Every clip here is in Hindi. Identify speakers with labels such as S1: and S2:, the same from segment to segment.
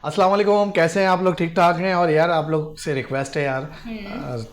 S1: अस्सलाम वालेकुम, कैसे हैं आप लोग? ठीक ठाक हैं? और यार आप लोग से रिक्वेस्ट है यार,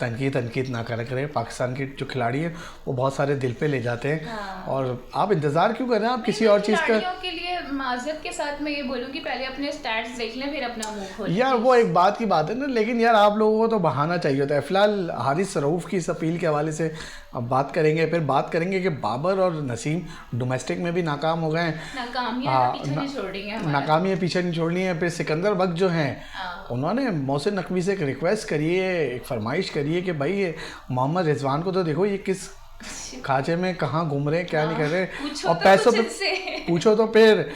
S1: तनकीद ना करें। पाकिस्तान के जो खिलाड़ी हैं वो बहुत सारे दिल पे ले जाते हैं।
S2: हाँ।
S1: और आप इंतज़ार क्यों कर रहे हैं? आप किसी
S2: मैं
S1: और चीज़ का।
S2: खिलाड़ियों के लिए माजरत के साथ मैं ये बोलूँगी, पहले अपने स्टैट्स देख लें फिर अपना मुंह खोलें
S1: यार वो
S2: प्लीज।
S1: एक बात की बात है ना, लेकिन यार आप लोगों को तो बहाना चाहिए होता है। फिलहाल हारिस रऊफ़ की इस अपील के हवाले से अब बात करेंगे, फिर बात करेंगे कि बाबर और नसीम डोमेस्टिक में भी नाकाम हो गए हैं।
S2: नाकामियां ना पीछे नहीं छोड़ रही हैं हमारा।
S1: नाकामी पीछे नहीं छोड़नी है। फिर सिकंदर बख्श जो हैं,
S2: हाँ।
S1: उन्होंने मोहसिन नकवी से एक रिक्वेस्ट करी है, एक फरमाइश करी है कि भाई ये मोहम्मद रिजवान को तो देखो, ये किस खांचे में कहाँ घूम रहे हैं, क्या नहीं कर रहे।
S2: पूछो
S1: और
S2: तो
S1: पैसों
S2: कुछ
S1: पे
S2: इनसे।
S1: पूछो तो फिर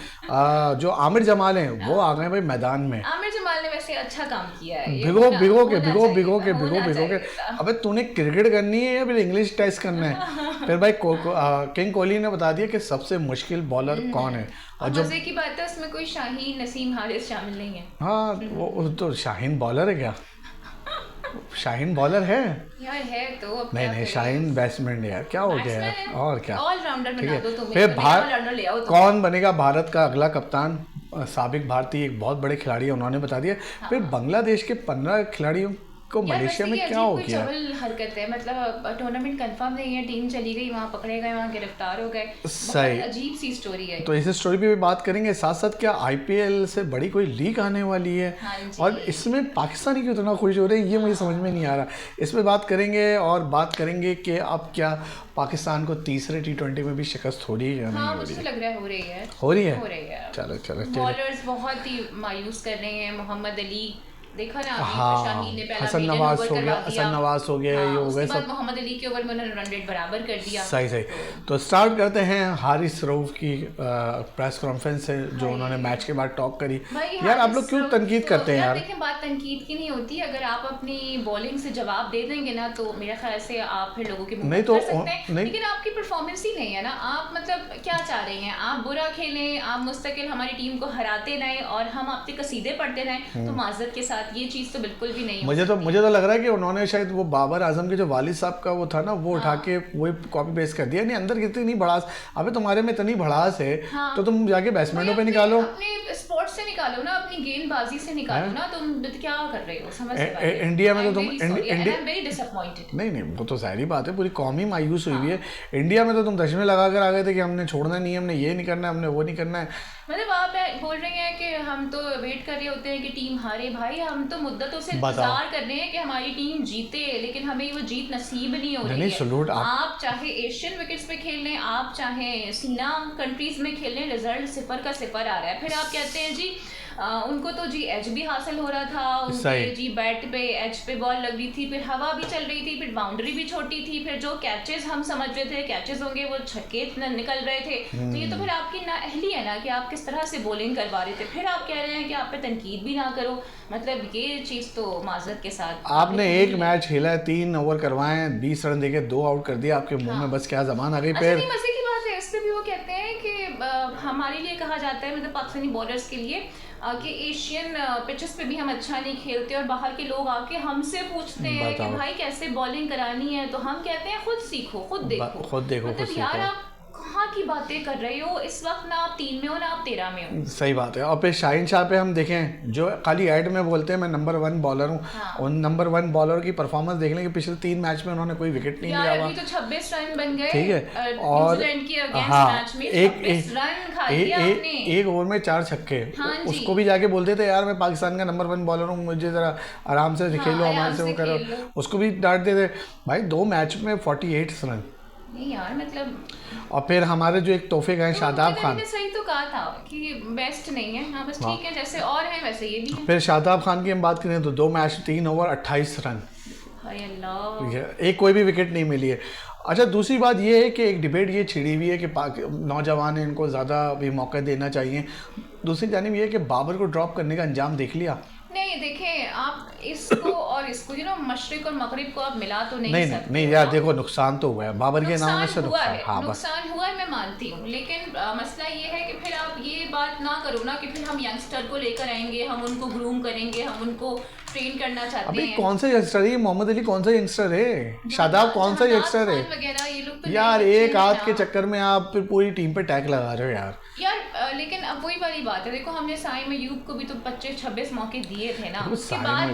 S1: जो आमिर जमाल हैं वो आ गए भाई मैदान में।
S2: आमिर जमाल ने वैसे अच्छा काम किया है, ये
S1: भिगो
S2: होना-
S1: भिगो के
S2: होना
S1: भिगो
S2: चाहिए
S1: भिगो
S2: था,
S1: के
S2: होना
S1: भिगो भिगो के।
S2: चाहिए था।
S1: अबे तूने क्रिकेट करनी है या फिर इंग्लिश टेस्ट करना है? फिर भाई किंग कोहली ने बता दिया कि सबसे मुश्किल बॉलर कौन है।
S2: और
S1: और जो
S2: मजे की बात है, उसमें कोई शाहीन नसीम हारिस शामिल नहीं है।
S1: हाँ, वो तो शाहीन बॉलर है क्या? शाहीन बॉलर है?
S2: यार है तो अब
S1: नहीं
S2: क्या
S1: नहीं,
S2: करें?
S1: शाहीन बैट्समैन है यार, क्या हो गया
S2: बैट्समैन
S1: यार?
S2: है,
S1: और क्या?
S2: ऑलराउंडर
S1: ठीक
S2: बना
S1: है।
S2: दो तुम्हें,
S1: फिर
S2: तुम्हें ऑलराउंडर ले आओ तुम।
S1: कौन बनेगा भारत का अगला कप्तान? साबिक भारतीय एक बहुत बड़े खिलाड़ी है, उन्होंने बता दिया। फिर बांग्लादेश के 15 खिलाड़ियों को
S2: यार
S1: मलेशिया
S2: वैसे
S1: में
S2: ये
S1: क्या
S2: अजीब
S1: हो
S2: कोई
S1: गया?
S2: चवल हरकत है, मतलब टूर्नामेंट कंफर्म नहीं है, टीम चली गई वहाँ, पकड़े गए वहाँ, गिरफ्तार हो गए।
S1: सही।
S2: बहुत अजीब सी स्टोरी है।
S1: तो इस स्टोरी पे भी बात करेंगे। साथ साथ क्या आईपीएल से बड़ी कोई लीग आने वाली है?
S2: हाँ जी।
S1: और इसमें पाकिस्तानी क्यों इतना खुश हो रहे हैं, ये मुझे समझ में नहीं आ रहा। इस पे बात करेंगे। और बात करेंगे कि अब क्या पाकिस्तान को तीसरे T20 में भी शिकस्त हो रही है या नहीं
S2: हाँ,
S1: हो
S2: मुझे
S1: रही
S2: तो
S1: है?
S2: लग रहा है हो रही है।
S1: हो रही है।
S2: हो रही है।
S1: चलो चलो ठीक है।
S2: बॉलर्स बहुत ही मायूस कर रहे हैं। मोहम्मद अली देखा ना, अभी
S1: हाँ,
S2: शाहीन ने पहला
S1: हसन
S2: मेडन
S1: नवाज
S2: ओवर
S1: हो
S2: करवा
S1: गया,
S2: दिया।
S1: हसन नवाज हो गया, ये हो
S2: उसके
S1: गए
S2: बाद
S1: सब।
S2: मोहम्मद अली के ओवर में उन्होंने रन रेट बराबर कर दिया।
S1: सही सही। तो स्टार्ट करते हैं हारिस रऊफ की प्रेस कॉन्फ्रेंस से, जो उन्होंने मैच के बाद टॉक करी।
S2: भाई
S1: यार आप
S2: हारिस
S1: लोग क्यों
S2: रऊफ
S1: तनकीद
S2: को-
S1: करते हैं यार?
S2: देखिए, बात तनकीद की नहीं होती। अगर आप अपनी बॉलिंग से जवाब दे देंगे ना, तो मेरे ख्याल से आप फिर लोगों के मुंह
S1: नहीं
S2: बंद
S1: तो
S2: कर सकते हैं।
S1: नहीं।
S2: लेकिन आपकी परफॉर्मेंस ही नहीं है ना। आप मतलब क्या चाह रहे हैं? आप बुरा खेलें, आप मुस्तकिल हमारी टीम को हराते रहें और हम आपके कसीदे पढ़ते रहें, तो माजरत के साथ ये चीज़ तो बिल्कुल भी नहीं हो
S1: मुझे तो लग रहा है कि उन्होंने शायद वो बाबर आजम के जो वालिद साहब का वो था ना, वो उठा के वही कॉपी पेस्ट कर दिया। नहीं, अंदर कितनी नहीं भड़ास। अबे तुम्हारे में इतनी भड़ास है तो तुम जाके बैट्समैनों पे निकालो।
S2: अपने स्पोर्ट्स से निकालो ना, अपनी गेंदबाजी से निकालो ना। तुम क्या कर रहे हो? समझ से बाहर है।
S1: इंडिया में तो
S2: I'm
S1: तुम
S2: very sorry and
S1: India
S2: I'm very disappointed।
S1: नहीं नहीं, वो तो जाहिर बात है, पूरी कौम ही मायूस हुई हुई है। इंडिया में तो तुम दशमें लगा कर आ गए थे कि हमने छोड़ना नहीं है, हमने ये नहीं करना है, हमने वो नहीं करना है।
S2: मतलब आप बोल रहे हैं कि हम तो वेट कर रहे होते हैं कि टीम हारे। भाई हम तो मुद्दतों से इंतजार कर रहे हैं कि हमारी टीम जीते, लेकिन हमें वो जीत नसीब नहीं हो रही
S1: नहीं,
S2: है।
S1: सलूट
S2: आप चाहे एशियन विकेट्स पे खेल लें, आप चाहे सीना कंट्रीज में खेल लें, रिजल्ट सिफर का सिफर आ रहा है। फिर आप कहते हैं जी उनको तो जी एज भी हासिल हो रहा था, उनके जी बैट पे एज पे बॉल लग रही थी, फिर हवा भी चल रही थी, फिर बाउंड्री भी छोटी थी, फिर जो कैचेस हम समझ रहे थे कैचेस होंगे वो छक्के निकल रहे थे। तो ये तो फिर आपकी नाअहली है ना कि आप किस तरह से बॉलिंग करवा रहे थे। फिर आप कह रहे हैं कि आप पे तनकीद भी ना करो। मतलब ये चीज़ तो माजरत के साथ
S1: आपने एक मैच खेला है, 3 ओवर करवाए, 20 रन देके 2 आउट कर दिया। आपके मुंह में बस क्या जबान आ गई?
S2: अच्छा,
S1: फिर
S2: नहीं, मजे की बात है। इस पे भी वो कहते हैं कि हमारे लिए कहा जाता है, मतलब पाकिस्तानी बॉलर्स के लिए, कि एशियन पिचेस पे भी हम अच्छा नहीं खेलते और बाहर के लोग आके हमसे पूछते हैं कि भाई कैसे बॉलिंग करानी है, तो हम कहते हैं खुद सीखो, खुद देखो।
S1: खुद देखो, खुद
S2: मतलब यार
S1: सीखो।
S2: आप कहाँ की बातें कर रहे हो इस वक्त? ना आप 3 में हो ना आप 13 में हो।
S1: सही बात है। और फिर शाहीन शाह पे हम देखें, जो खाली ऐड में बोलते हैं मैं नंबर 1 बॉलर हूँ।
S2: हाँ।
S1: उन नंबर 1 बॉलर की परफॉर्मेंस देख लें कि पिछले 3 मैच में उन्होंने कोई विकेट नहीं लिया
S2: यार
S1: हुआ।
S2: अभी तो 26 रन बन गए।
S1: ठीक है। और
S2: न्यूजीलैंड के अगेंस्ट
S1: हाँ,
S2: मैच में 26 रन खा लिया आपने।
S1: एक ओवर में 4 छक्के।
S2: हाँ जी।
S1: उसको भी जाके बोलते थे यार मैं पाकिस्तान का नंबर 1 बॉलर हूँ, मुझे जरा आराम से खेलो, हमारे से वो करो। उसको भी डांट देते भाई। 2 मैच में 48 रन।
S2: नहीं यार, मतलब
S1: और फिर हमारे जो एक तोहफे गए शादाब खान,
S2: ने सही तो कहा था कि बेस्ट नहीं है। हाँ बस ठीक है, जैसे और हैं वैसे ये भी है।
S1: फिर शादाब खान की हम बात करें तो 2 मैच 3 ओवर 28 रन।
S2: हाय अल्लाह।
S1: एक कोई भी विकेट नहीं मिली है। अच्छा, दूसरी बात ये है कि एक डिबेट ये छिड़ी हुई है कि नौजवान हैं, इनको ज़्यादा भी मौका देना चाहिए। दूसरी जानिब ये है कि बाबर को ड्रॉप करने का अंजाम देख लिया।
S2: नहीं देखें, आप इसको और इसको मशरिक और मगरिब को आप मिला तो नहीं सकते।
S1: नहीं यार देखो, नुकसान तो हुआ है बाबर के नाम में से।
S2: हुआ है,
S1: हाँ,
S2: नुकसान हुआ है, मैं मानती हूँ। लेकिन मसला ये है कि फिर आप ये बात ना करो ना कि फिर हम यंगस्टर को लेकर आएंगे, हम उनको ग्रूम करेंगे, हम उनको ट्रेन करना चाहते
S1: अभी
S2: हैं।
S1: कौन सा यंगस्टर है? मोहम्मद अली कौन सा यंगस्टर है? शादाब कौन सा यंगस्टर है?
S2: वगैरह ये लोग तो
S1: यार
S2: नहीं
S1: एक
S2: बच्चे हैं
S1: आध के
S2: ना।
S1: चक्कर में आप फिर पूरी टीम पे टैग लगा रहे हो यार।
S2: यार लेकिन अब वही वाली बात है, देखो हमने साइम अयूब को भी तो 25-26 मौके दिए थे ना, उसके बाद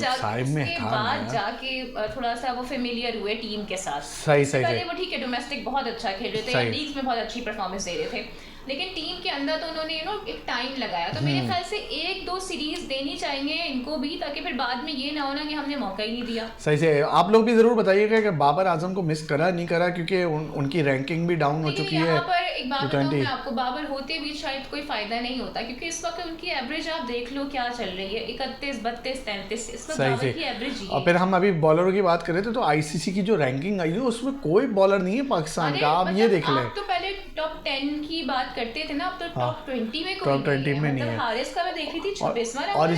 S2: जाके थोड़ा सा वो फेमिलियर हुए टीम के साथ।
S1: सही
S2: पहले वो ठीक है डोमेस्टिक बहुत अच्छा खेल रहे थे, लीग्स में बहुत अच्छी परफॉर्मेंस दे रहे थे, लेकिन टीम के अंदर तो उन्होंने एक टाइम लगाया, तो मेरे ख्याल से 1-2 सीरीज देनी चाहिए इनको भी, ताकि फिर बाद में ये ना हो ना कि हमने मौका ही नहीं दिया।
S1: सही से आप लोग भी जरूर बताइएगा कि बाबर आजम को मिस करा नहीं करा, क्योंकि उनकी रैंकिंग भी डाउन हो चुकी है।
S2: यहाँ पर एक बात बताऊं मैं आपको, बाबर होते भी शायद कोई फायदा नहीं होता, क्योंकि इस वक्त उनकी एवरेज आप देख लो क्या चल रही है, 31, 32, 33 इस वक्त बाबर की एवरेज।
S1: और फिर हम अभी बॉलरों की बात कर रहे थे, तो आईसीसी की जो रैंकिंग आई है उसमें कोई बॉलर नहीं है पाकिस्तान का, आप ये देख लें।
S2: तो पहले टॉप 10 की बात करते थे ना, अब तो टॉप 20 में कोई
S1: टॉप 20 में नहीं है।
S2: हारिस का मैं देख रही थी 26वां नंबर
S1: और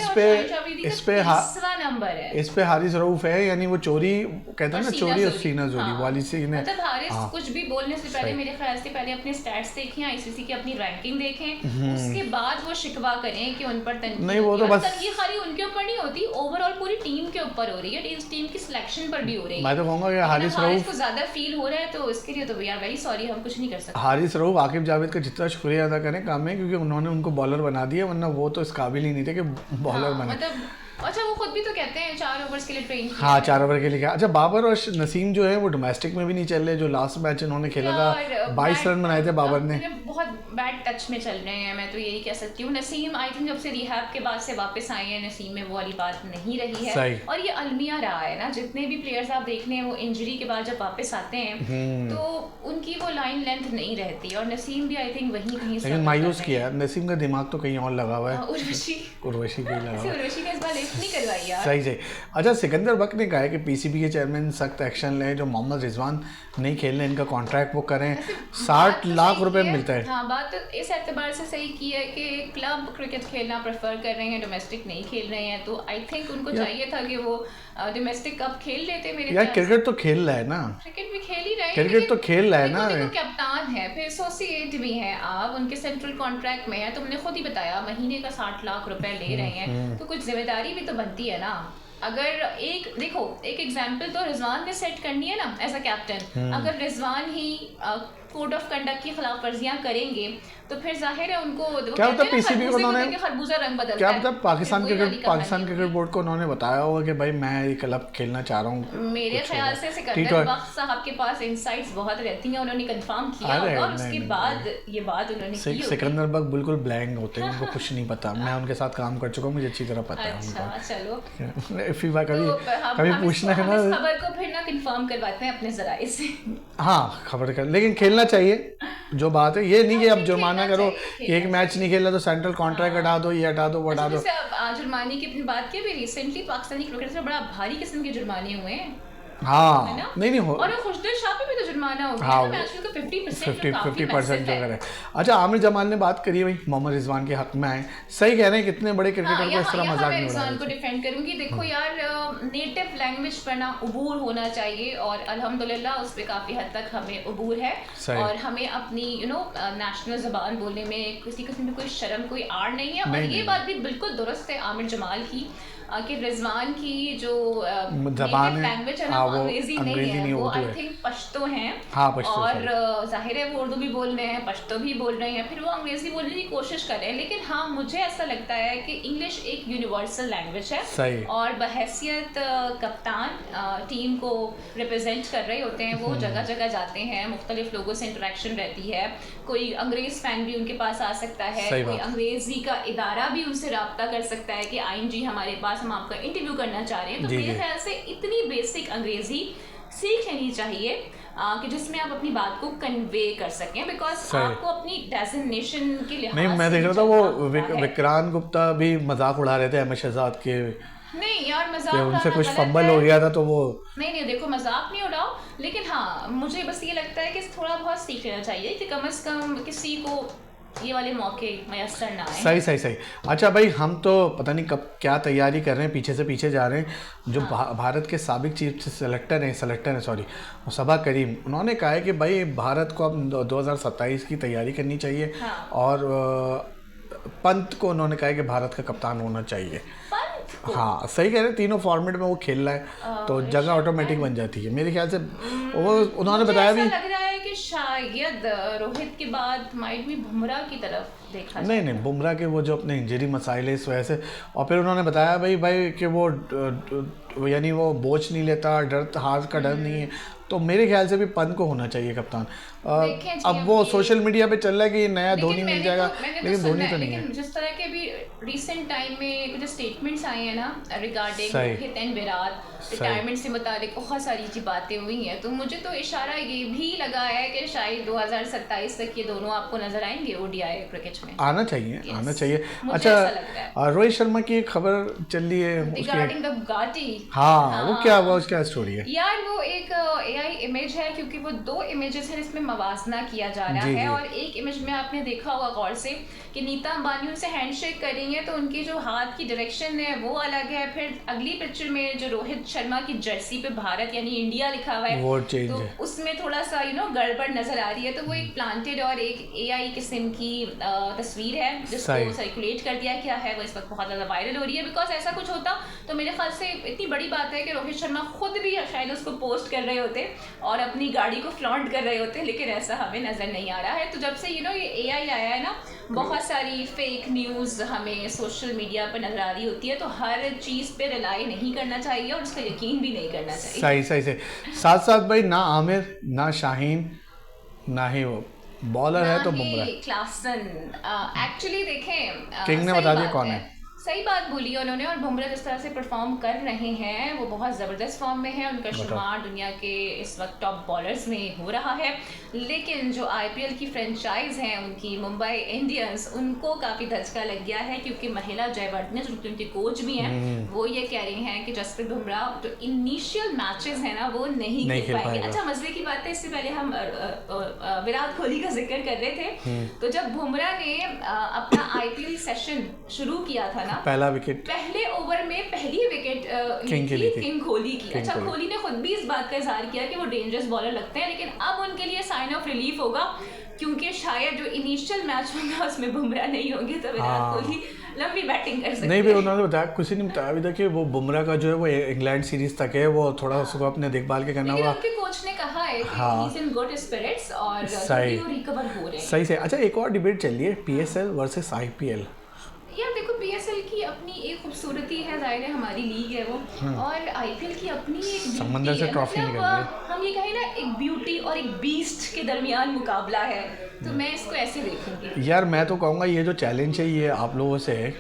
S1: इस पे हारिस रऊफ है, यानी वो चोरी कहते हैं ना, चोरी और सीना जोड़ी वाली से ने,
S2: मतलब हारिस कुछ भी बोलने से पहले मेरे ख्याल से पहले अपने स्टैट्स देखें, आईसीसी की अपनी रैंकिंग देखें, उसके बाद वो शिकवा करें कि उन पर तनकीद
S1: नहीं, वो तो बस
S2: तनकीद खाली उनके ऊपर नहीं होती, ओवरऑल पूरी टीम के ऊपर हो रही है, इस टीम की सिलेक्शन पर भी हो रही है।
S1: मैं तो कहूंगा कि हारिस रऊफ
S2: को ज्यादा फील हो रहा है, तो इसके लिए तो वी आर वेरी सॉरी, हम कुछ नहीं कर सकते।
S1: हारिस रऊफ आकिब जावेद का जितना शुक्रिया अदा करें काम है, क्योंकि उन्होंने उनको बॉलर बना दिया, वरना वो तो इस काबिल ही नहीं थे कि बॉलर बने।
S2: मतलब अच्छा वो खुद भी तो कहते हैं 4 ओवर्स के लिए ट्रेन किया।
S1: हाँ 4 ओवर के लिए। अच्छा बाबर और नसीम जो है वो डोमेस्टिक में भी नहीं चल रहे, जो लास्ट मैच इन्होंने खेला था 22 रन बनाए थे बाबर ने,
S2: बहुत बैड टच में चल रहे हैं, मैं तो यही कह सकती हूँ। नसीम आई थिंक जब से रिहैब के बाद से वापस आए हैं, नसीम में वो वाली बात नहीं रही है। और ये अलमिया रहा है ना, जितने भी प्लेयर्स आप देख रहे हैं वो इंजरी के बाद जब वापस आते हैं तो उनकी वो लाइन लेंथ नहीं रहती, और नसीम भी आई थिंक वहीं कहीं
S1: लेकिन मायूस किया नसीम का दिमाग तो कहीं और लगा हुआ है,
S2: उर्वशी
S1: को लगा हुआ है।
S2: उर्वशी का इस बार लिफ्ट नहीं करवाई यार।
S1: सही सही। अच्छा सिकंदर बक ने कहा है कि पीसीबी के चेयरमैन सख्त एक्शन लें, जो मोहम्मद रिजवान नहीं खेल रहे इनका कॉन्ट्रैक्ट वो करें, 60 लाख रुपए मिलता है।
S2: हाँ बात तो इस एतबार से सही की है कि क्लब क्रिकेट खेलना प्रेफर कर रहे हैं, डोमेस्टिक नहीं खेल रहे हैं, तो आई थिंक उनको चाहिए था कि वो डोमेस्टिक कप खेल लेते। मेरे
S1: यार क्रिकेट तो खेल रहा है ना,
S2: क्रिकेट भी खेल ही रहे हैं,
S1: क्रिकेट तो खेल रहा है ना,
S2: कप्तान है, फिर एसोसिएट भी है, आप उनके सेंट्रल कॉन्ट्रैक्ट में है, तुमने खुद ही बताया महीने का 60 लाख रुपए ले रहे हैं, तो कुछ जिम्मेदारी भी तो बनती है ना। अगर एक एग्जांपल तो रिजवान ने सेट करनी है ना एज अ कैप्टन, अगर रिजवान ही कोड ऑफ कंडक्ट की खिलाफ वर्जियां करेंगे तो फिर जाहिर है उनको
S1: क्या मतलब पीसीबी को उन्होंने
S2: खरबूजा रंग बदलता
S1: क्या
S2: है,
S1: मतलब पाकिस्तान क्रिकेट बोर्ड को उन्होंने बताया होगा कि भाई मैं ये क्लब खेलना चाह रहा हूँ।
S2: मेरे ख्याल से सिकंदर बख्श साहब के पास इनसाइट्स बहुत रहती हैं, उन्होंने कंफर्म किया होगा और उसके बाद ये बात उन्होंने की होगी।
S1: सिकंदर बख्श बिल्कुल ब्लैंक होते हैं, उनको कुछ नहीं पता, मैं उनके साथ काम कर चुका हूँ, मुझे अच्छी तरह पता है।
S2: अच्छा चलो
S1: फीफा कभी पूछना है ना,
S2: खबर को फिर ना कंफर्म करवाते हैं अपने जराए से।
S1: हाँ खबर कर, लेकिन खेलना चाहिए जो बात है, ये नहीं कि अब जुर्माना करो, एक मैच नहीं खेला तो सेंट्रल कॉन्ट्रैक्ट हटा दो, ये हटा दो वो हटा दो।
S2: जुर्माने की अपनी बात की, अभी रिसेंटली पाकिस्तानी क्रिकेट में बड़ा भारी किस्म के जुर्माने हुए हैं।
S1: हाँ नहीं हो,
S2: और खुशदिल शाह पे भी तो जुर्माना हो गया,
S1: हाँ,
S2: मैच का
S1: 50% जो करे। अच्छा आमिर जमाल ने बात करी भाई मोहम्मद रिजवान के हक में आए, सही कह रहे हैं, कितने बड़े क्रिकेटर को इस तरह मजाक नहीं उड़ाना चाहिए।
S2: को डिफेंड करूंगी, देखो यार नेटिव लैंग्वेज पर ना उबूर होना चाहिए, और अल्हम्दुलिल्लाह उस पर काफ़ी हद तक हमें उबूर है, और हमें अपनी नेशनल ज़बान बोलने में किसी किस्म में कोई शर्म कोई आड़ नहीं है। और ये बात भी बिल्कुल दुरुस्त है आमिर जमाल की कि रिजवान की जो
S1: ज़बान
S2: लैंग्वेज है ना वो अंग्रेजी नहीं है, वो आई थिंक पश्तो हैं।
S1: हाँ, पश्तो,
S2: और जाहिर है वो उर्दू भी बोल रहे हैं, पश्तो भी बोल रहे हैं, फिर वो अंग्रेजी बोलने की कोशिश कर रहे हैं, लेकिन हाँ मुझे ऐसा लगता है कि इंग्लिश एक यूनिवर्सल लैंग्वेज है।
S1: सही।
S2: और बहैसियत कप्तान टीम को रिप्रेजेंट कर रहे होते हैं, वो जगह जगह जाते हैं, मुख्तलिफ लोगों से इंटरेक्शन रहती है, कोई अंग्रेज फैन भी उनके पास आ सकता है, कोई अंग्रेजी का इदारा भी उनसे रब्ता कर सकता है कि ING हमारे पास, हम आपका इंटरव्यू करना चाह रहे हैं। तो मेरे ख्याल से इतनी बेसिक अंग्रेजी सीख लेनी चाहिए कि जिसमें आप अपनी बात को कन्वे कर सकें, बिकॉज आपको अपनी डेजिग्नेशन के लिहाज
S1: नहीं, मैं देख रहा था वो विक्रांत गुप्ता भी मजाक उड़ा रहे थे अहमद शहजाद के।
S2: नहीं यार मजाक
S1: उनसे कुछ फंबल हो गया था तो वो
S2: नहीं देखो मजाक नहीं उड़ाओ, लेकिन हाँ मुझे बस ये लगता है कि थोड़ा बहुत सीख लेना चाहिए कि कम से कम किसी को ये वाले मौके मैसर ना आए।
S1: सही। अच्छा भाई हम तो पता नहीं कब क्या तैयारी कर रहे हैं, पीछे जा रहे हैं। जो भारत के साबिक चीफ सेलेक्टर हैं सबा करीम, उन्होंने कहा है कि भाई भारत को अब 2027 की तैयारी करनी चाहिए। और पंत को उन्होंने कहा है कि भारत का कप्तान होना चाहिए। हाँ सही कह रहे हैं, तीनों फॉर्मेट में वो खेल रहा है तो जगह ऑटोमेटिक बन जाती है मेरे ख्याल से। वो उन्होंने बताया भी
S2: लग रहा है कि शायद शायद रोहित के बाद माइट भी बुमराह की तरफ देखा
S1: नहीं नहीं, बुमराह के वो जो अपने इंजरी मसाइल है इस वजह से, और फिर उन्होंने बताया भाई कि वो यानी वो बोझ नहीं लेता, डर हार का डर नहीं है, तो मेरे ख्याल से भी पंत को होना चाहिए कप्तान। अब वो सोशल मीडिया पे चल रहा है कि नया धोनी मिल जाएगा, लेकिन धोनी तो नहीं है।
S2: जिस तरह के भी रिसेंट टाइम में कुछ स्टेटमेंट्स आए हैं ना regarding Rohit and Virat, retirement से मुतालिक बहुत सारी जी बातें हुई हैं, तो मुझे तो इशारा ये भी लगा है कि शायद 2027 तक ये दोनों आपको नजर आएंगे ओडीआई क्रिकेट में।
S1: आना चाहिए। अच्छा, रोहित शर्मा की खबर चल रही है
S2: रिगार्डिंग द बुगाटी।
S1: हाँ, वो क्या हुआ, उसका स्टोरी है
S2: यार? वो एक एआई इमेज है, क्योंकि वो 2 इमेजेस हैं जिसमें मवाजना किया जा रहा है, और एक इमेज में आपने देखा होगा गौर से कि नीता अंबानी उनसे हैंडशेक कर रही है, तो उनकी जो हाथ की डायरेक्शन है वो अलग है। फिर अगली पिक्चर में जो रोहित शर्मा की जर्सी पे भारत यानी इंडिया लिखा हुआ है,
S1: वो चेंज
S2: तो
S1: है,
S2: उसमें थोड़ा सा गड़बड़ नजर आ रही है। तो वो एक प्लांटेड और एक एआई किस्म की तस्वीर है जिसको सर्कुलेट कर दिया गया है, वो इस वक्त बहुत ज़्यादा वायरल हो रही है। बिकॉज ऐसा कुछ होता तो मेरे ख्याल से इतनी बड़ी बात है कि रोहित शर्मा खुद भी शायद उसको पोस्ट कर रहे होते और अपनी गाड़ी को फ्लॉन्ट कर रहे होते, लेकिन ऐसा हमें नजर नहीं आ रहा है। तो जब से ये एआई आया है ना, बहुत सारी फेक न्यूज़ हमें सोशल मीडिया पर नजर आ रही होती है, तो हर चीज़ पे रिलाई नहीं करना चाहिए और उसका यकीन भी नहीं करना चाहिए।
S1: सही से साथ साथ भाई, ना आमिर ना शाहीन ना ही वो बॉलर है तो बुमराह,
S2: क्लासन एक्चुअली देखें
S1: किंग ने बता दिया कौन है।
S2: सही बात बोली उन्होंने, और बुमराह जिस तरह से परफॉर्म कर रहे हैं वो बहुत ज़बरदस्त फॉर्म में है, उनका शुमार दुनिया के इस वक्त टॉप बॉलर्स में हो रहा है। लेकिन जो आईपीएल की फ्रेंचाइज हैं उनकी मुंबई इंडियंस, उनको काफ़ी धचका लग गया है, क्योंकि महिला जयवर्धने जो उनके कोच भी हैं वो ये कह रही हैं कि जसप्रीत बुमराह जो इनिशियल मैचेस हैं ना वो नहीं खेल पाएंगे। अच्छा, मजे की बात है, इससे पहले हम विराट कोहली का जिक्र कर रहे थे, तो जब बुमराह ने अपना आईपीएल सेशन शुरू किया था ना,
S1: पहला विकेट
S2: पहले ओवर में पहली विकेट किंग कोहली की। अच्छा, कोहली ने खुद भी इस बात का इजहार किया कि वो डेंजरस बॉलर लगते हैं, लेकिन अब उनके लिए साइन ऑफ रिलीफ होगा, क्योंकि शायद जो इनिशियल मैच होगा उसमें बुमराह नहीं होंगे, तो विराट कोहली लंबी बैटिंग कर सकते हैं।
S1: नहीं भाई, उन्होंने बताया, किसी ने बताया अभी तक कि वो बुमराह का जो है वो इंग्लैंड सीरीज तक है, वो थोड़ा उसको अपने देखभाल के करना होगा।
S2: उनके कोच ने कहा है कि he is in good spirits और रिकवर हो रहे हैं।
S1: सही से। अच्छा, एक और डिबेट चल रही है, पीएसएल वर्सेस आईपीएल।
S2: यार देखो, पीएसएल की अपनी एक खूबसूरती है, जाहिर है हमारी लीग है वो, और आईपीएल की अपनी एक
S1: समंदर से ट्रॉफी निकल रही है।
S2: हम ये कहें ना, एक ब्यूटी और एक बीस्ट के दरमियान मुकाबला है, तो मैं इसको ऐसे देखूंगी।
S1: यार मैं तो कहूँगा ये जो चैलेंज है ये आप लोगों से है,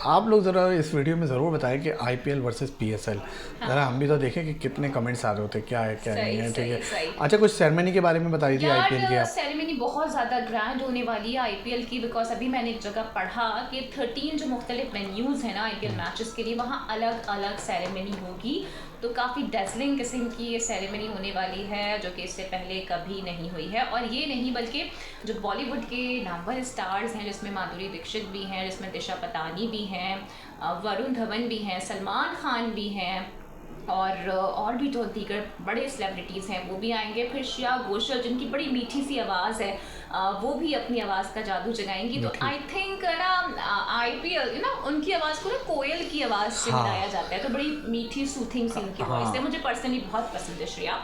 S1: आप लोग ज़रा इस वीडियो में ज़रूर बताएं कि आईपीएल वर्सेस पीएसएल, ज़रा हम भी तो देखें कि कितने कमेंट्स आ रहे होते, क्या है क्या नहीं है। ठीक है। अच्छा, कुछ सेरेमनी के बारे में बता रही थी आईपीएल की।
S2: सेरेमनी बहुत ज़्यादा ग्रैंड होने वाली है आईपीएल की, बिकॉज अभी मैंने एक जगह पढ़ा कि 13 जो मुख्तलिफ वेन्यूज़ हैं ना आईपीएल मैचेस के लिए, वहाँ अलग अलग सेरेमनी होगी, तो काफ़ी डेज़लिंग किस्म की ये सेरेमनी होने वाली है, जो कि इससे पहले कभी नहीं हुई है। और ये नहीं बल्कि जो बॉलीवुड के नामवर स्टार्स हैं, जिसमें माधुरी दीक्षित भी हैं, जिसमें दिशा पटानी भी हैं, वरुण धवन भी हैं, सलमान खान भी हैं, और भी जो दीगर बड़े सेलिब्रिटीज़ हैं वो भी आएंगे। फिर श्रेया घोषाल, जिनकी बड़ी मीठी सी आवाज़ है, वो भी अपनी आवाज़ का जादू जगाएंगी। तो आई थिंक ना आईपीएल उनकी आवाज़ को ना कोयल की आवाज़ से मिलाया जाता है, तो बड़ी मीठी सूथिंग सी उनकी वॉइस है, मुझे पर्सनली बहुत पसंद है श्रेया।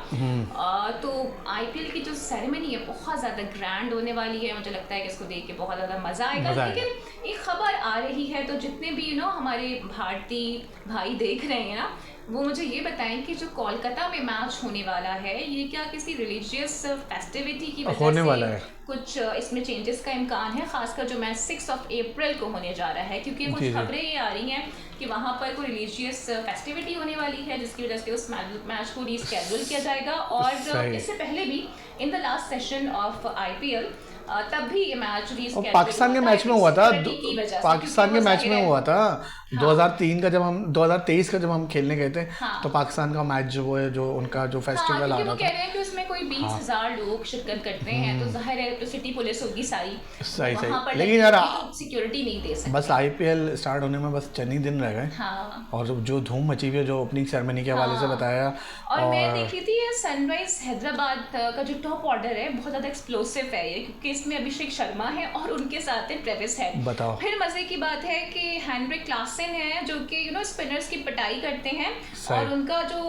S2: तो आईपीएल की जो सेरेमनी है बहुत ज़्यादा ग्रैंड होने वाली है, मुझे लगता है कि इसको देख के बहुत ज़्यादा मज़ा आएगा। लेकिन एक खबर आ रही है, तो जितने भी हमारे भारतीय भाई देख रहे हैं ना, वो मुझे ये बताएं कि जो कोलकाता में मैच होने वाला है, ये क्या किसी रिलीजियस फेस्टिविटी की वजह
S1: होने
S2: से
S1: वाला है?
S2: कुछ इसमें चेंजेस का इम्कान है, खासकर जो मैच 6 अप्रैल को होने जा रहा है, क्योंकि कुछ खबरें ये आ रही हैं कि वहाँ पर कोई रिलीजियस फेस्टिविटी होने वाली है, जिसकी वजह से उस मैच को रीस्केड्यूल किया जाएगा। और इससे पहले भी in the last session of IPL तब भी ये मैच रीस्केड्यूल
S1: पाकिस्तान के मैच में हुआ था, पाकिस्तान के मैच में हुआ था 2003 का, जब हम 2023 का जब हम खेलने गए थे, तो पाकिस्तान का मैच जो है, जो उनका जो फेस्टिवल आ रहा था,
S2: कह रहे हैं कि उसमें कोई 20,000 लोग शिरकत करते हैं, तो जाहिर है सिटी पुलिस होगी सारी।
S1: सही। लेकिन यार
S2: सिक्योरिटी नहीं दे सकते।
S1: बस आईपीएल स्टार्ट होने में बस चंद ही दिन रह गए, और जो धूम मची हुई है, जो ओपनिंग सेरेमनी के हवाले से बताया।
S2: और मैं देखी थी सनराइज हैदराबाद का जो टॉप ऑर्डर है बहुत ज़्यादा एक्सप्लोसिव है ये, क्योंकि इसमें अभिषेक शर्मा है और उनके साथ है ट्रेविस हेड।
S1: बताओ।
S2: फिर मजे की बात है कि हेनरिक क्लासन है, जो कि स्पिनर्स की पिटाई करते हैं, और उनका जो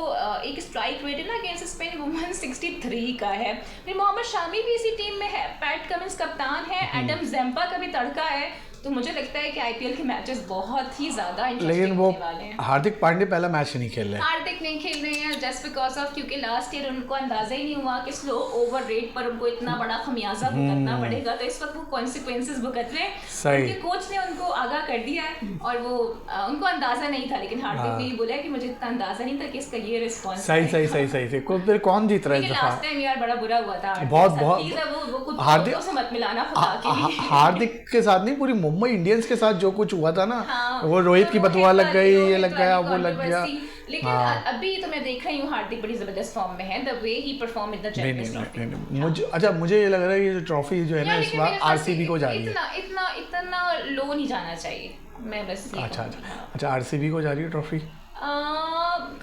S2: एक स्ट्राइक रेट है ना अगेंस्ट स्पिन, वो 163 तरीका है। फिर मोहम्मद शामी भी इसी टीम में है, पैट कमिंस कप्तान है, एडम ज़ेम्पा का भी तड़का है। तो मुझे लगता है कि आईपीएल के मैचेस बहुत ही ज़्यादा इंटरेस्टिंग होने वाले हैं।
S1: हार्दिक पांड्या पहला मैच नहीं खेल रहे,
S2: हार्दिक नहीं खेल रहे हैं जस्ट बिकॉज ऑफ, क्योंकि लास्ट ईयर उनको अंदाजा ही नहीं हुआ कि स्लो ओवर रेट पर उनको इतना बड़ा खमियाजा भुगतना पड़ेगा। तो इस वक्त वो कॉन्सिक्वेंसेस भुगत रहे हैं। उनके कोच ने उनको आगाह कर दिया है और वो उनको अंदाजा नहीं था, लेकिन हार्दिक ने बोला कि मुझे इतना अंदाजा नहीं था कि इसका ये रिस्पॉन्स।
S1: सही फिर कौन जीत रहा है इस दफा?
S2: लास्ट टाइम यार बड़ा बुरा हुआ था,
S1: बहुत
S2: वो हार्दिक से मत मिलाना खुदा के।
S1: हार्दिक के साथ नहीं, पूरी मुंबई इंडियंस के साथ जो कुछ हुआ था ना, वो रोहित की बदवा लग गई, ये लग गया, वो लग गया।
S2: लेकिन अभी तो मैं देख रही हूँ हार्दिक बड़ी जबरदस्त फॉर्म में है, the way he perform in the champions trophy.
S1: मुझे ये लग रहा है ये जो ट्रॉफी जो है ना इस बार आरसीबी को जा रही है।
S2: इतना लो नहीं जाना चाहिए, मैं बस।
S1: अच्छा आरसीबी को जा रही है ट्रॉफी,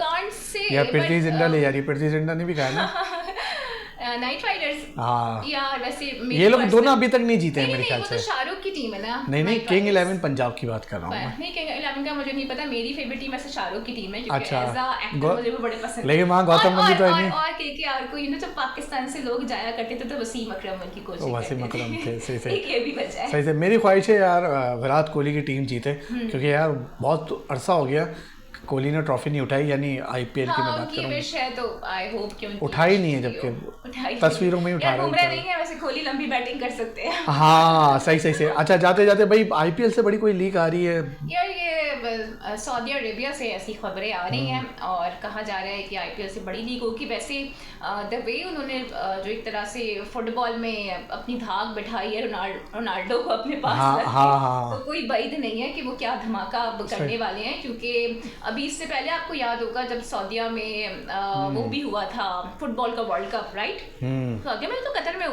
S2: कांट से
S1: या प्रीति जिंटा ले जा रही है? प्रीति जिंटा ने भी कहा ना
S2: नाइट राइडर्स।
S1: हाँ
S2: यार वैसे
S1: ये लोग दोनों अभी तक नहीं जीते हैं मेरे ख्याल से।
S2: वो तो शाहरुख की टीम है ना।
S1: नहीं किंग 11 पंजाब की बात कर रहा हूँ
S2: नहीं, किंग 11 का मुझे नहीं पता, मेरी फेवरेट टीम ऐसे शाहरुख की टीम है, क्योंकि एज अ एक्टर मुझे वो बड़े पसंद है।
S1: लेकिन वहाँ गौतम गंभीर तो नहीं,
S2: और केकेआर को जब पाकिस्तान से लोग जाया करते थे तो वसीम अकरम उनकी कोचिंग,
S1: वसीम अकरम थे। सही
S2: ये भी वजह है।
S1: सही मेरी ख्वाहिश है यार विराट कोहली की टीम जीते, क्योंकि यार बहुत अरसा हो गया कोहली ने ट्रॉफी नहीं उठाई, यानी आईपीएल की मैं बात कर रहा हूँ।
S2: विश है तो आई होप कि
S1: उठाई नहीं है, जबकि तस्वीरों में ही उठा रहा है।
S2: बुमराह नहीं है वैसे, कोहली लंबी बैटिंग कर सकते हैं।
S1: हाँ सही। अच्छा जाते जाते भाई आईपीएल से बड़ी कोई लीक आ रही है
S2: यार? ये सऊदी अरेबिया से ऐसी खबरें आ रही हैं और कहा जा रहा है कि आईपीएल से बड़ी लीग होगी। वैसे द वे उन्होंने जो एक तरह से फुटबॉल में अपनी धाक बिठाई है रोनाल्डो को अपने पास, तो कोई बैद नहीं है कि वो क्या धमाका करने वाले हैं। क्योंकि अभी इससे पहले आपको याद होगा जब सऊदीया में वो भी हुआ था फुटबॉल का वर्ल्ड कप, राइट? सऊदीया में तो कतर में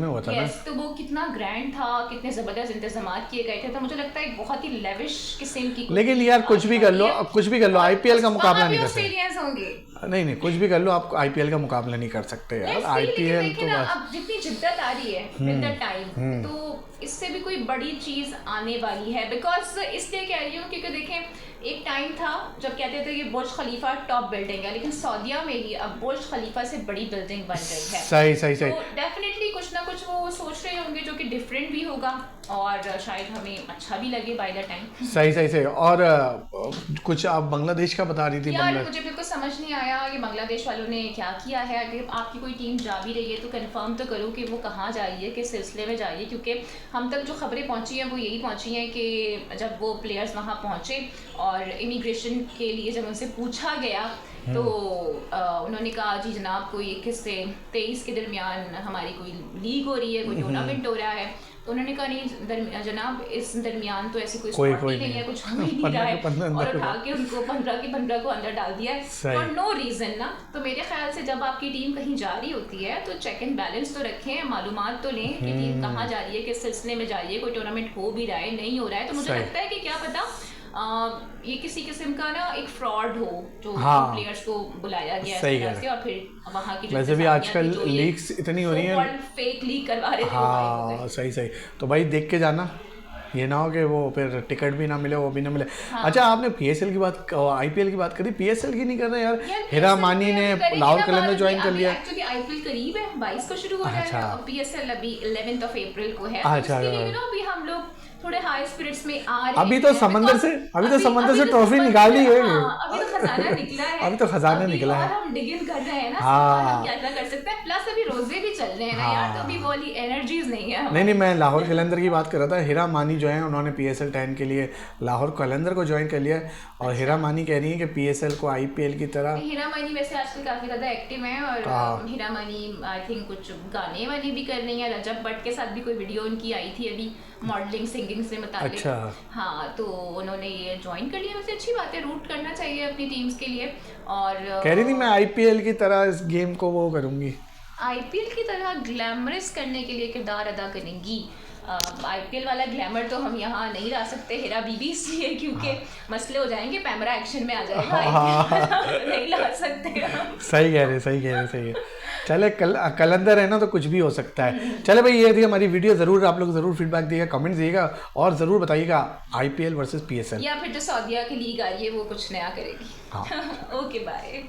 S2: हुआ था यस, तो वो कितना ग्रैंड था, कितने जबरदस्त इंतजाम किए गए थे। तो मुझे लगता है बहुत ही लेविश किस्म की,
S1: लेकिन यार कुछ भी कर लो आईपीएल का मुकाबला नहीं कर सकते।
S2: ऑस्ट्रेलियंस होंगे,
S1: नहीं कुछ भी कर लो, आप आईपीएल का मुकाबला नहीं कर सकते यार। आईपीएल तो बस
S2: अब जितनी जिद्दत आ रही है विद द टाइम, तो इससे भी कोई बड़ी चीज आने वाली है। बिकॉज इसलिए कह रही हूँ क्योंकि देखें एक टाइम था जब कहते थे कि बुर्ज खलीफा टॉप बिल्डिंग है, लेकिन सऊदीया में ही अब बुर्ज खलीफा से बड़ी बिल्डिंग बन रही है।
S1: सही
S2: तो डेफिनेटली कुछ ना कुछ वो सोच रहे होंगे जो कि डिफरेंट भी होगा और शायद हमें अच्छा भी लगे बाय द टाइम।
S1: सही। और कुछ आप बांग्लादेश का बता रही थी
S2: यार, मुझे बिल्कुल समझ नहीं आया कि बांग्लादेश वालों ने क्या किया है। अगर आपकी कोई टीम जा भी रही है तो कंफर्म तो करो कि वो कहाँ जा रही है, किस सिलसिले में जा रही है। क्योंकि हम तक जो खबरें पहुँची हैं वो यही पहुँची हैं कि जब वो प्लेयर्स वहाँ पहुँचे और इमिग्रेशन के लिए जब उनसे पूछा गया तो उन्होंने कहा जी जनाब कोई 21 से 23 के दरमियान हमारी कोई लीग हो रही है, कोई टूर्नामेंट हो रहा है। तो उन्होंने कहा नहीं जनाब इस दरमियान तो ऐसी कोई नहीं है, कुछ हो ही नहीं रहा है, और उठा के उनको 15 के 15 को अंदर डाल दिया है और नो रीज़न ना। तो मेरे ख्याल से जब आपकी टीम कहीं जा रही होती है तो चेक एंड बैलेंस तो रखें, मालूमात तो लें कि टीम कहाँ जा रही है, किस सिलसिले में जा रही है, कोई टूर्नामेंट हो भी रहा है नहीं हो रहा है। तो मुझे लगता है कि क्या पता ये किसी किस्म का ना एक फ्रॉड हो जो प्लेयर्स को बुलाया गया है और फिर वहाँ की
S1: वैसे भी आजकल लीक्स इतनी हो रही है,
S2: फेक लीक करवा रहे थे।
S1: हाँ सही। तो भाई देख के जाना, ये ना हो कि वो फिर टिकट भी ना मिले, वो भी ना मिले। अच्छा आपने पीएसएल की बात, आईपीएल की बात करी, पीएसएल की नहीं कर रहे यार। हिरा मानी ने लाहौर कलंदर ज्वाइन कर लिया।
S2: एक्चुअली आईपीएल करीब है, 22 को शुरू हो रहा है और पीएसएल अभी 11 अप्रैल को है।
S1: अच्छा
S2: अभी हम लोग थोड़े हाई स्पिरिट्स में आ रहे हैं।
S1: अभी तो समंदर से ट्रॉफी निकाली है।
S2: अभी तो खजाना निकला है।
S1: अभी तो खजाना निकला है,
S2: हम डिग इन कर रहे हैं ना। हम क्या कर सकते हैं, प्लस अभी रोजे भी चल रहे हैं ना यार, तो अभी वो वाली एनर्जीज नहीं है।
S1: नहीं मैं लाहौर कलंदर की बात कर रहा था। हिरा मानी जो है उन्होंने पीएसएल 10 के लिए लाहौर कलंदर को ज्वाइन कर लिया और हिरा मानी कह रही है कि पीएसएल को आईपीएल की तरह।
S2: हिरा मानी वैसे आजकल काफी ज्यादा एक्टिव है और हिरा मानी आई थिंक कुछ गाने वाने भी कर रही है। रजब भट्ट के साथ भी कोई वीडियो उनकी आई थी अभी मॉडलिंग सिंगिंग से मुताबिक।
S1: अच्छा
S2: हाँ, तो उन्होंने ये ज्वाइन कर लिया। वैसे अच्छी बात है, रूट करना चाहिए अपनी टीम्स के लिए। और
S1: कह रही थी मैं आईपीएल की तरह इस गेम को वो करूंगी,
S2: आईपीएल की तरह ग्लैमरस करने के लिए किरदार अदा करेंगी। आईपीएल वाला ग्लैमर तो हम यहाँ नहीं ला सकते हिरा बीबी, इसलिए क्योंकि मसले हो जाएंगे, पैमरा एक्शन में आ जाएगा। नहीं ला सकते हम।
S1: सही कह रहे। चले कलंदर है ना तो कुछ भी हो सकता है। चले भाई ये थी हमारी वीडियो, जरूर आप लोग जरूर फीडबैक दिएगा, कमेंट दिएगा और जरूर बताइएगा आईपीएल वर्सेस पीएसएल
S2: या फिर जो सऊदीया की लीग आ रही है वो कुछ नया करेगी। Okay bye.